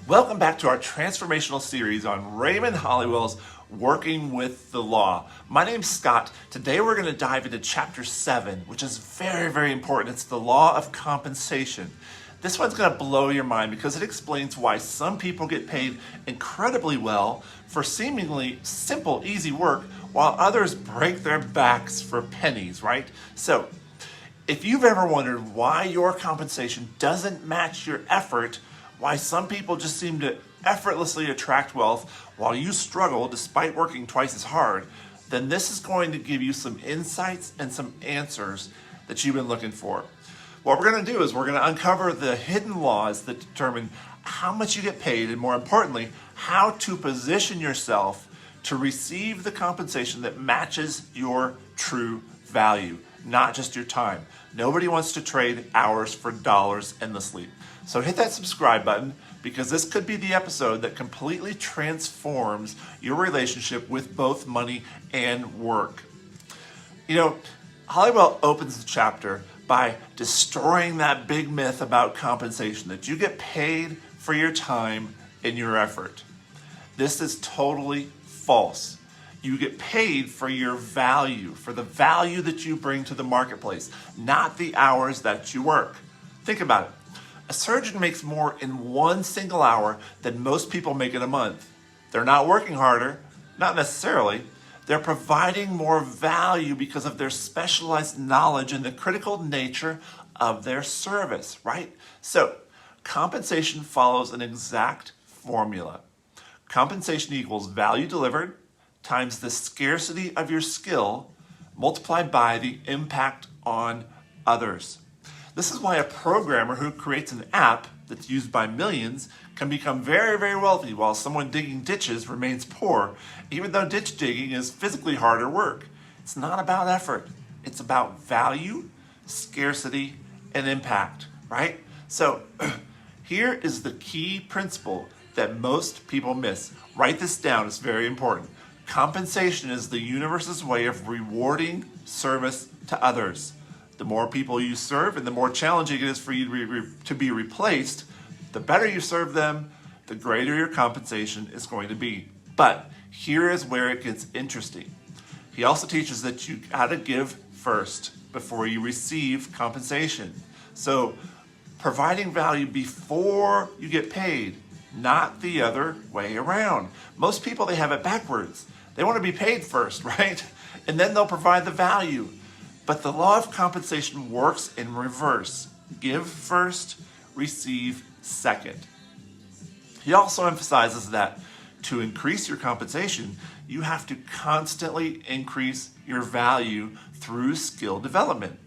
Welcome back to our transformational series on Raymond Holliwell's Working with the Law. My name's Scott. Today we're going to dive into Chapter 7, which is very, very important. It's the law of compensation. This one's going to blow your mind because it explains why some people get paid incredibly well for seemingly simple, easy work, while others break their backs for pennies, right? So, if you've ever wondered why your compensation doesn't match your effort, why some people just seem to effortlessly attract wealth while you struggle despite working twice as hard, then this is going to give you some insights and some answers that you've been looking for. What we're going to do is we're going to uncover the hidden laws that determine how much you get paid, and more importantly, how to position yourself to receive the compensation that matches your true value, not just your time. Nobody wants to trade hours for dollars endlessly. So hit that subscribe button, because this could be the episode that completely transforms your relationship with both money and work. You know, Holliwell opens the chapter by destroying that big myth about compensation, that you get paid for your time and your effort. This is totally false. You get paid for your value, for the value that you bring to the marketplace, not the hours that you work. Think about it. A surgeon makes more in one single hour than most people make in a month. They're not working harder, not necessarily. They're providing more value because of their specialized knowledge and the critical nature of their service, right? So, compensation follows an exact formula. Compensation equals value delivered times the scarcity of your skill multiplied by the impact on others. This is why a programmer who creates an app that's used by millions can become very, very wealthy, while someone digging ditches remains poor, even though ditch digging is physically harder work. It's not about effort. It's about value, scarcity, and impact, right? So here is the key principle that most people miss. Write this down. It's very important. Compensation is the universe's way of rewarding service to others. The more people you serve and the more challenging it is for you to be replaced, the better you serve them, the greater your compensation is going to be. But here is where it gets interesting. He also teaches that you got to give first before you receive compensation. So providing value before you get paid, not the other way around. Most people, they have it backwards. They want to be paid first, right? And then they'll provide the value. But the law of compensation works in reverse. Give first, receive second. He also emphasizes that to increase your compensation, you have to constantly increase your value through skill development.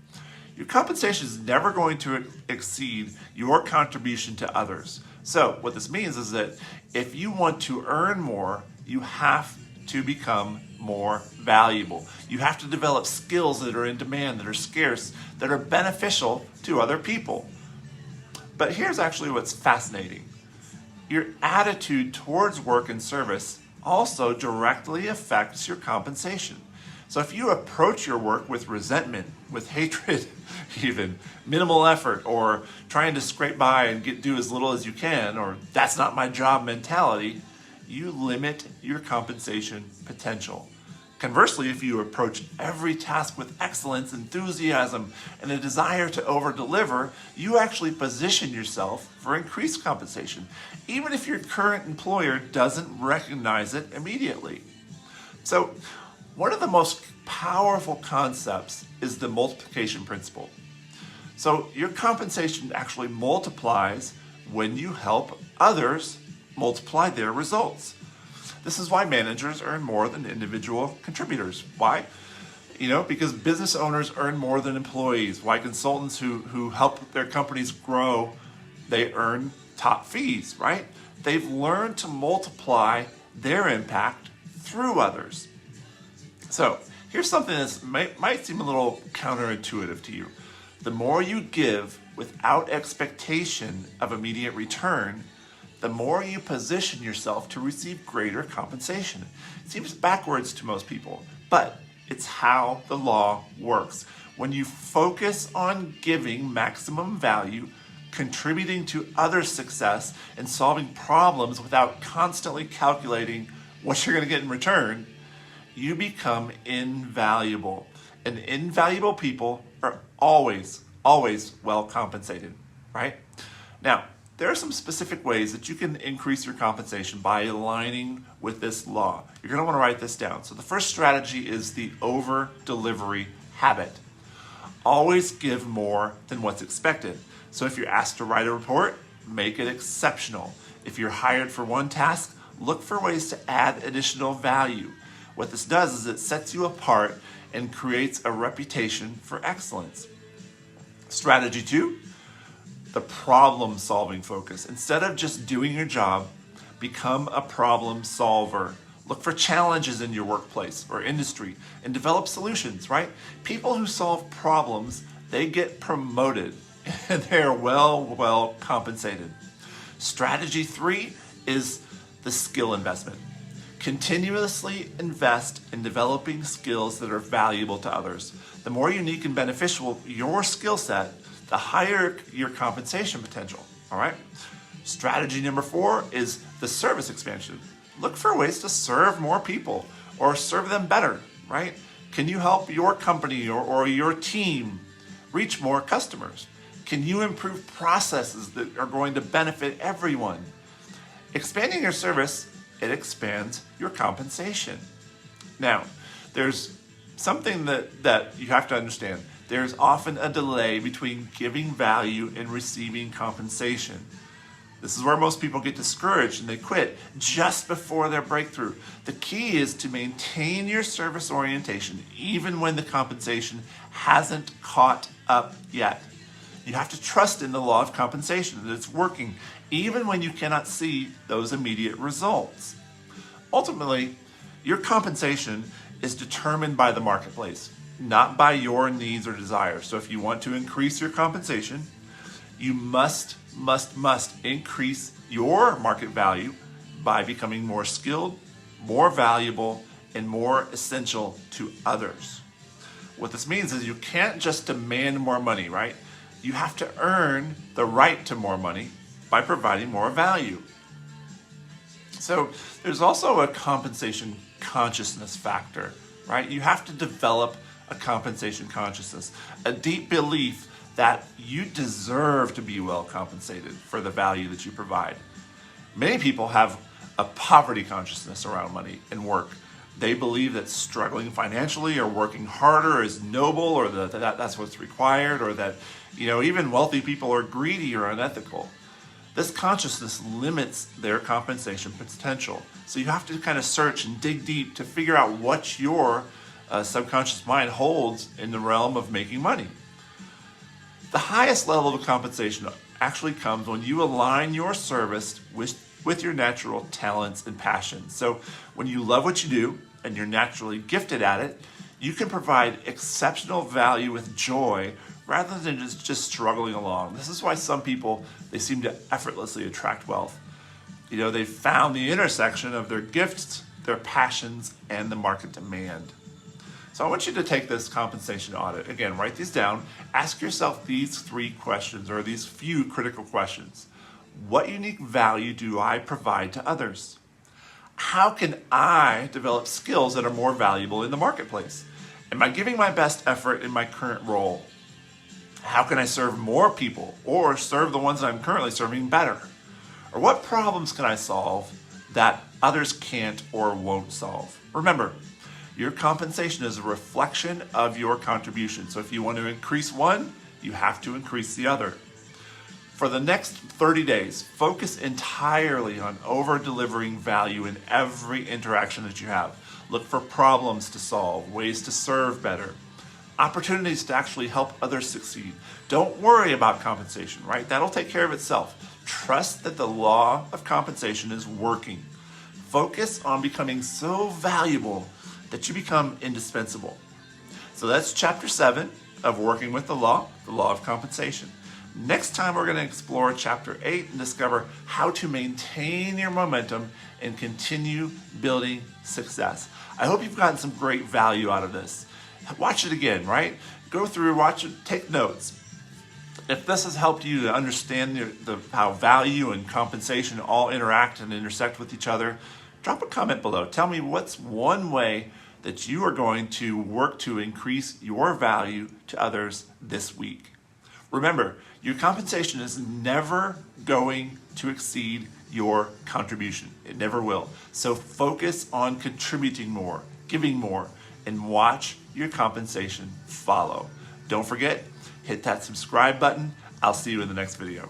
Your compensation is never going to exceed your contribution to others. So what this means is that if you want to earn more, you have to become more valuable. You have to develop skills that are in demand, that are scarce, that are beneficial to other people. But here's actually what's fascinating. Your attitude towards work and service also directly affects your compensation. So if you approach your work with resentment, with hatred, even minimal effort, or trying to scrape by and do as little as you can, or that's not my job mentality, you limit your compensation potential. Conversely, if you approach every task with excellence, enthusiasm, and a desire to over-deliver, you actually position yourself for increased compensation, even if your current employer doesn't recognize it immediately. So, one of the most powerful concepts is the multiplication principle. So, your compensation actually multiplies when you help others multiply their results. This is why managers earn more than individual contributors. Why? Because business owners earn more than employees. Why consultants who help their companies grow, they earn top fees, right? They've learned to multiply their impact through others. So here's something that might seem a little counterintuitive to you. The more you give without expectation of immediate return, the more you position yourself to receive greater compensation. It seems backwards to most people, but it's how the law works. When you focus on giving maximum value, contributing to others' success and solving problems without constantly calculating what you're going to get in return, you become invaluable. And invaluable people are always well compensated, right? Now, there are some specific ways that you can increase your compensation by aligning with this law. You're going to want to write this down. So the first strategy is the over-delivery habit. Always give more than what's expected. So if you're asked to write a report, make it exceptional. If you're hired for one task, look for ways to add additional value. What this does is it sets you apart and creates a reputation for excellence. Strategy 2, the problem-solving focus. Instead of just doing your job, become a problem solver. Look for challenges in your workplace or industry and develop solutions, right? People who solve problems, they get promoted and they are well compensated. Strategy 3 is the skill investment. Continuously invest in developing skills that are valuable to others. The more unique and beneficial your skill set, the higher your compensation potential, all right? Strategy number 4 is the service expansion. Look for ways to serve more people or serve them better, right? Can you help your company or your team reach more customers? Can you improve processes that are going to benefit everyone? Expanding your service, it expands your compensation. Now, there's something that you have to understand. There's often a delay between giving value and receiving compensation. This is where most people get discouraged and they quit just before their breakthrough. The key is to maintain your service orientation even when the compensation hasn't caught up yet. You have to trust in the law of compensation, that it's working even when you cannot see those immediate results. Ultimately, your compensation is determined by the marketplace, not by your needs or desires. So if you want to increase your compensation, you must increase your market value by becoming more skilled, more valuable, and more essential to others. What this means is you can't just demand more money, right? You have to earn the right to more money by providing more value. So there's also a compensation consciousness factor, right? You have to develop a compensation consciousness, a deep belief that you deserve to be well compensated for the value that you provide. Many people have a poverty consciousness around money and work. They believe that struggling financially or working harder is noble, or that that's what's required, or that even wealthy people are greedy or unethical. This consciousness limits their compensation potential. So you have to kind of search and dig deep to figure out what your subconscious mind holds in the realm of making money. The highest level of compensation actually comes when you align your service with your natural talents and passions. So when you love what you do and you're naturally gifted at it, you can provide exceptional value with joy rather than just struggling along. This is why some people, they seem to effortlessly attract wealth. They've found the intersection of their gifts, their passions, and the market demand. So I want you to take this compensation audit. Again, write these down. Ask yourself these 3 questions, or these few critical questions. What unique value do I provide to others? How can I develop skills that are more valuable in the marketplace? Am I giving my best effort in my current role? How can I serve more people or serve the ones that I'm currently serving better? Or what problems can I solve that others can't or won't solve? Remember, your compensation is a reflection of your contribution. So if you want to increase one, you have to increase the other. For the next 30 days, focus entirely on over-delivering value in every interaction that you have. Look for problems to solve, ways to serve better, opportunities to actually help others succeed. Don't worry about compensation, right? That'll take care of itself. Trust that the law of compensation is working. Focus on becoming so valuable that you become indispensable. So that's chapter 7 of Working with the Law of Compensation. Next time we're going to explore chapter 8 and discover how to maintain your momentum and continue building success. I hope you've gotten some great value out of this. Watch it again, right? Go through, watch it, take notes. If this has helped you to understand how value and compensation all interact and intersect with each other, drop a comment below. Tell me what's one way that you are going to work to increase your value to others this week. Remember, your compensation is never going to exceed your contribution. It never will. So focus on contributing more, giving more, and watch your compensation follow. Don't forget, hit that subscribe button. I'll see you in the next video.